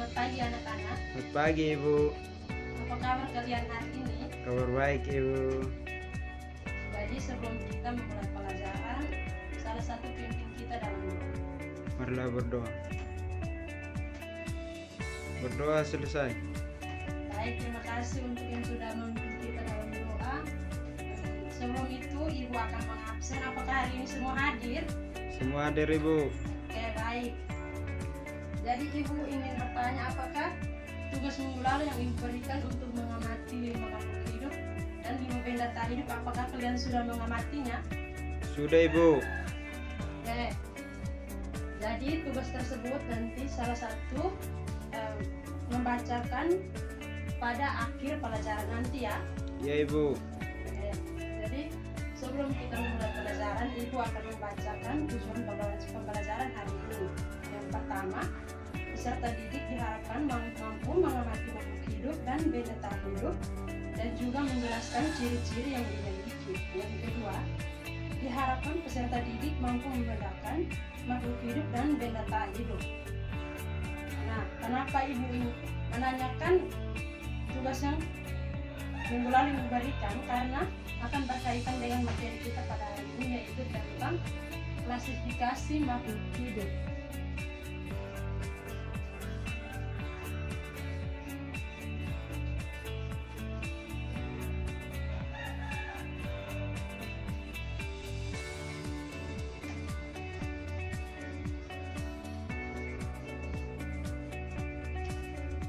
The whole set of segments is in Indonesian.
Selamat pagi anak-anak. Selamat pagi Ibu. Apa kabar kalian hari ini? Kabar baik Ibu. Jadi sebelum kita memulai pelajaran, salah satu pimpin kita dalam doa. Marilah berdoa. Berdoa selesai. Baik, terima kasih untuk yang sudah memimpin kita dalam doa. Sebelum itu Ibu akan mengabsen. Apakah hari ini semua hadir? Semua hadir Ibu. Oke, baik. Jadi Ibu ingin bertanya, apakah tugas minggu lalu yang Ibu berikan untuk mengamati 5 makhluk hidup dan 5 benda tak hidup, apakah kalian sudah mengamatinya? Sudah Ibu. Oke. Jadi tugas tersebut nanti salah satu membacakan pada akhir pelajaran nanti ya. Ya Ibu. Oke. Jadi sebelum kita memulai pelajaran, Ibu akan membacakan tujuan pembelajaran hari ini. Yang pertama, peserta didik diharapkan mampu mengamati makhluk hidup dan benda tak hidup dan juga menjelaskan ciri-ciri yang dimiliki. Yang kedua, diharapkan peserta didik mampu membedakan makhluk hidup dan benda tak hidup. Nah, kenapa Ibu ini menanyakan tugas yang minggu lalu Ibu berikan? Karena akan berkaitan dengan materi kita pada hari ini, yaitu tentang klasifikasi makhluk hidup.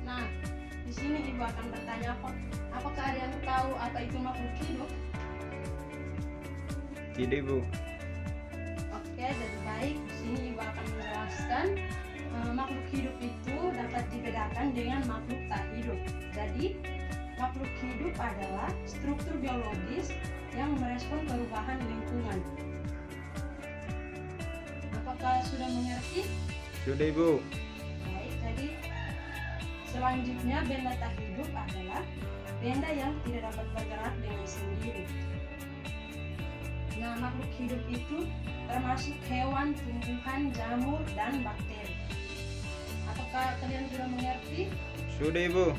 Nah, di sini Ibu akan bertanya, apakah ada yang tahu apa itu makhluk hidup? Tidak Ibu. Oke, jadi baik. Di sini Ibu akan menjelaskan makhluk hidup itu dapat dibedakan dengan makhluk tak hidup. Jadi, makhluk hidup adalah struktur biologis yang merespon perubahan lingkungan. Apakah sudah mengerti? Sudah Ibu. Baik, jadi selanjutnya benda tak hidup adalah benda yang tidak dapat bergerak dengan sendiri. Nah, makhluk hidup itu termasuk hewan, tumbuhan, jamur, dan bakteri. Apakah kalian sudah mengerti? Sudah Ibu.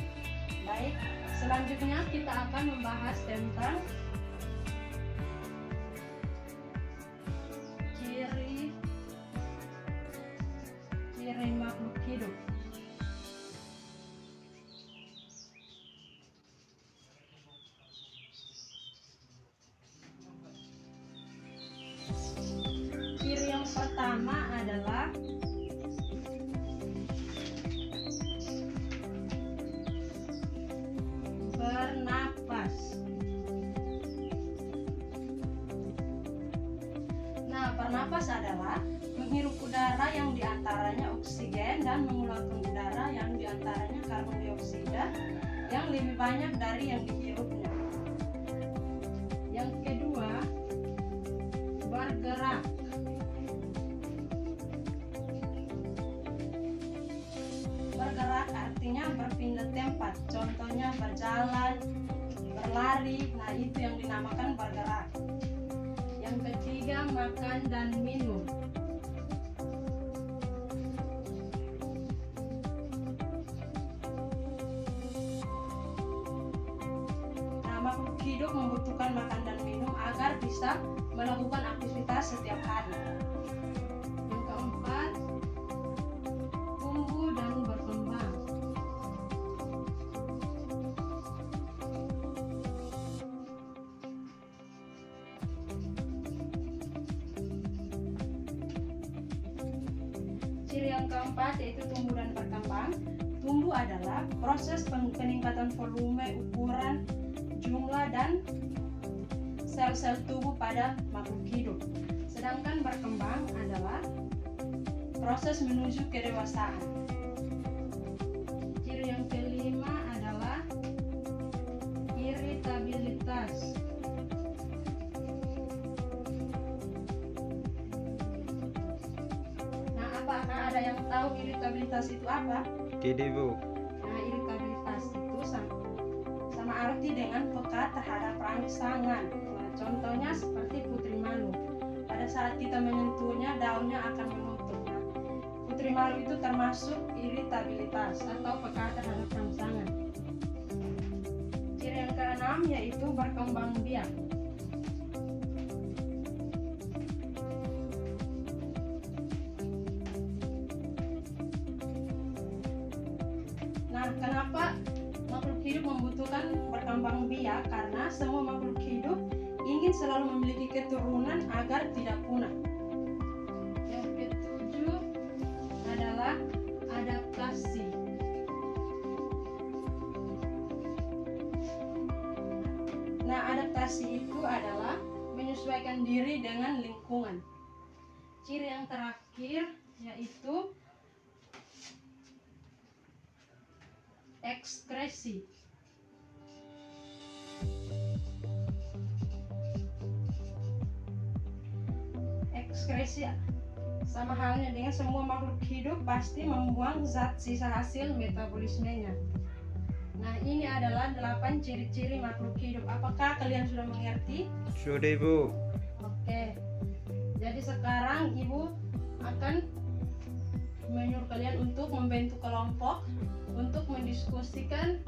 Baik, selanjutnya kita akan membahas tentang ciri makhluk hidup. Ciri yang pertama adalah bernapas. Nah, bernapas adalah menghirup udara yang diantaranya oksigen dan mengeluarkan udara yang diantaranya karbon dioksida yang lebih banyak dari yang dihirupnya. Yang kedua, bergerak. Bergerak artinya berpindah tempat, contohnya berjalan, berlari. Nah, itu yang dinamakan bergerak. Yang ketiga, makan dan minum. Nah, makhluk hidup membutuhkan makan dan minum agar bisa melakukan aktivitas setiap hari. Yang keempat, tumbuh dan berkembang. Ciri yang keempat yaitu tumbuh dan berkembang. Tumbuh adalah proses peningkatan volume, ukuran, jumlah, dan sel-sel tubuh pada makhluk hidup. Sedangkan berkembang adalah proses menuju kedewasaan. Ciri yang kelima adalah iritabilitas. Nah, apakah ada yang tahu iritabilitas itu apa? Tidak Ibu. Nah, iritabilitas itu sama arti dengan peka terhadap rangsangan. Nah, contohnya seperti putri malu. Pada saat kita menyentuhnya, daunnya akan menutup. Nah, putri ciri malu itu termasuk iritabilitas atau peka terhadap rangsangan. Ciri yang keenam yaitu berkembang biak. Nah, kenapa makhluk hidup membutuhkan berkembang biak? Karena semua makhluk hidup ingin selalu memiliki keturunan agar tidak punah. Yang ketujuh adalah adaptasi. Nah, adaptasi itu adalah menyesuaikan diri dengan lingkungan. Ciri yang terakhir yaitu ekskresi. Ekskresi sama halnya dengan semua makhluk hidup pasti membuang zat sisa hasil metabolismenya. Nah, ini adalah 8 ciri-ciri makhluk hidup. Apakah kalian sudah mengerti? Sudah Ibu. Oke. Jadi sekarang Ibu akan menyuruh kalian untuk membentuk kelompok untuk mendiskusikan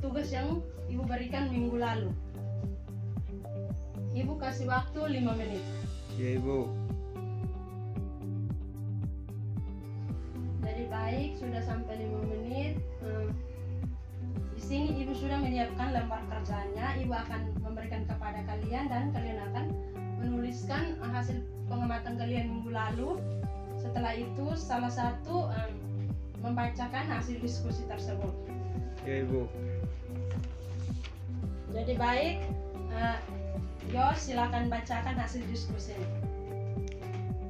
tugas yang Ibu berikan minggu lalu. Ibu kasih waktu 5 menit. Ya Ibu. Jadi baik, sudah sampai 5 menit. Di sini Ibu sudah menyiapkan lembar kerjanya. Ibu akan memberikan kepada kalian dan kalian akan menuliskan hasil pengamatan kalian minggu lalu. Setelah itu salah satu membacakan hasil diskusi tersebut. Ya Ibu. Jadi baik, Yos silakan bacakan hasil diskusi.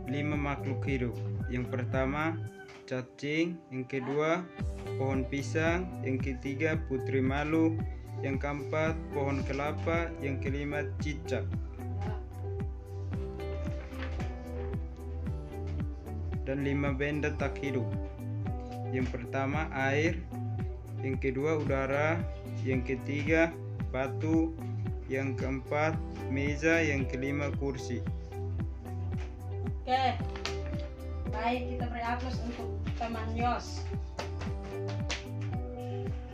5 makhluk hidup. Yang pertama cacing, yang kedua pohon pisang, yang ketiga putri malu, yang keempat pohon kelapa, yang kelima cicak. Dan 5 benda tak hidup. Yang pertama air, yang kedua udara, yang ketiga batu, yang keempat meja, yang kelima kursi. Oke, baik, kita beri aplaus untuk teman Yos.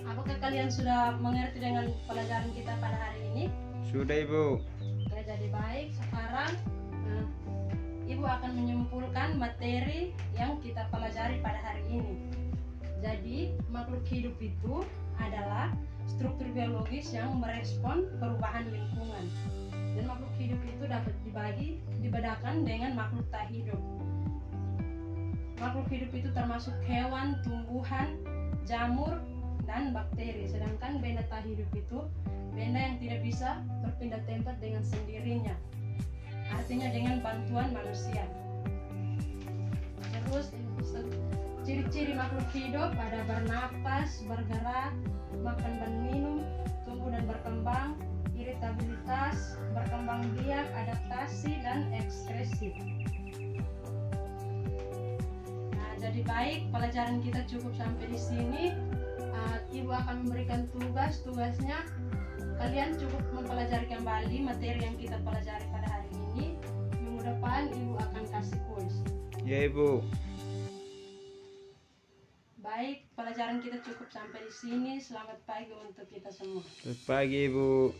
Apakah kalian sudah mengerti dengan pelajaran kita pada hari ini? Sudah Ibu. Oke, jadi baik. Sekarang Ibu akan menyimpulkan materi yang kita pelajari pada hari ini. Jadi, makhluk hidup itu adalah struktur biologis yang merespon perubahan lingkungan. Dan makhluk hidup itu dapat dibedakan dengan makhluk tak hidup. Makhluk hidup itu termasuk hewan, tumbuhan, jamur, dan bakteri. Sedangkan benda tak hidup itu benda yang tidak bisa berpindah tempat dengan sendirinya. Artinya dengan bantuan manusia. Terus ciri-ciri makhluk hidup ada bernapas, bergerak, makan dan minum, tumbuh dan berkembang, iritabilitas, berkembang biak, adaptasi, dan ekskresi. Nah, jadi baik, pelajaran kita cukup sampai di sini. Ibu akan memberikan tugasnya. Kalian cukup mempelajari kembali materi yang kita pelajari pada hari ini. Minggu depan Ibu akan kasih kuis. Ya Ibu. Baik, pelajaran kita cukup sampai di sini. Selamat pagi untuk kita semua. Selamat pagi Ibu.